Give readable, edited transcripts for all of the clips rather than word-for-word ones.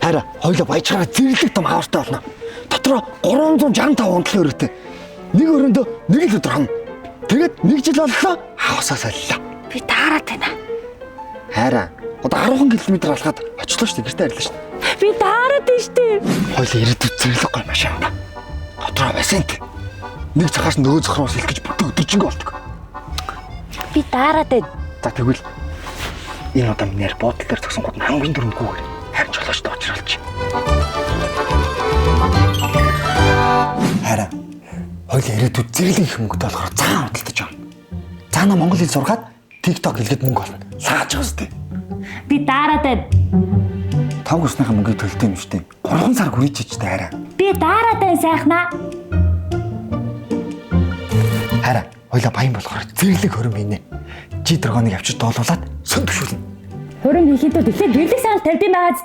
Хараа хоёулаа баяжгараа зэрлэг том хавартай болно. Дотроо 365 унтлын өрөөтэй. Нэг өрөөндөө нэг л өдөр хам. Тэгээд нэг жил боллоо хавсаа солилоо. Би таараад байна. Хараа одоо 10 км алхаад очлоо шүү дээ. Гэртээ арилаа шүү дээ. Би таараад байна шүү дээ. Хоёулаа ирээдүйд зэрлэггүй машин ба. Дотроо басент. Нэг цахаас нөгөө цахраас илэх гэж бүтэн өдөржингөө болдог. Би таараад байна. За тэгвэл энэ удаа минь буудлын дээр зогсон гот хамгийн дөрөвдгүйгээр харин жолоочтой очролч. Хараа хоёул ирээдүйд зэрлэг их мөнгөтэй болохоор цаана худалдаж авна. Цаана монгол хэл сургаад TikTok хэлгээд мөнгө олно. Сааж байгаа зү. Би таараад байна. Тав гусныхаа мөнгөийг төлдөг юм шүү дээ. 3 сар хүрэж ичтэй хараа. Би таараад байна сайхнаа. Хараа хоёлаа баян болохоор зэрлэг хөрөм хийнэ. G-драгоныг авчиж доолуулаад сөндөгшүүлнэ. Хөрөм хийхэд эхлээд гэрлэх санал тавьд юм байгаа зү.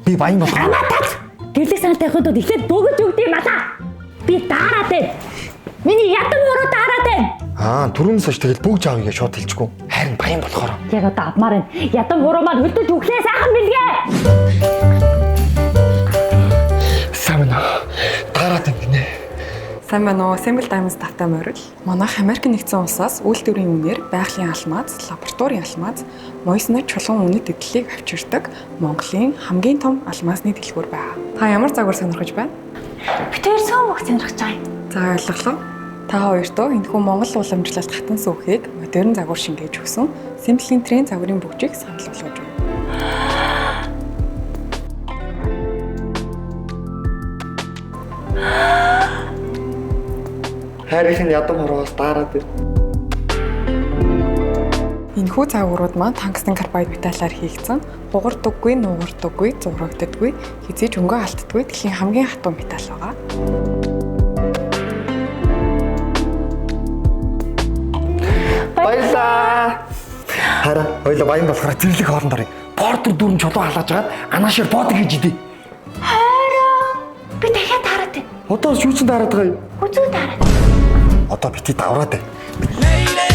Би баян болохоор Аматац. Гэрлэх санал тавихад эхлээд бөгөж өгд юм алаа. Би таараад байна. Миний ятан өрөө таараад байна. Түрүүнээс хойш тэгэл бүгж аавь гэж шууд хэлчихгүй. Харин баян болохоор. Яг одоо авмаар байна. Ятан өрөө маань хөлдөж өглөө сайхан билгээ. Сайн дараад юм гинэ. Сайн байна уу? Simple Diamonds давтай морил. Манайх Америк нэгдсэн улсаас үйлдвэрийн үнээр байгалийн алмаз, лабораторийн алмаз, моёсны чулуун үнэт эдлийг авчирдаг Монголын хамгийн том алмазны дэлгүүр байна. Та ямар загвар сонирхож байна? Би тэр сүүн бүх сонирхож байгаа юм. За ойлголоо. Та хоёртоо энэхүү Монгол уламжлалт хатан сүүхийг модерн загвар шингээж өгсөн Simple Trend загварын бүгжийг санал болгож байна. Харин ядам хороос дараад байна. Энэхүү загварууд маань тангстен карбайд металлаар хийгдсэн, бугардаггүй, нугардаггүй, зурагддаггүй, хизээж өнгөө алддаггүй дэлхийн хамгийн хатуу металл байгаа. Баярлаа. Хараа хоёлаа баян болохоор зэрлэг хоолнд орё. Портер дүүрэн чулуу халааж агаад анаашаар бодог хийж идэв. Хайраа. Би дахиад таараад байна. Одоо шүүцэн дараад байгаа юм. Үзүү таараад. Одоо бити давраад байна.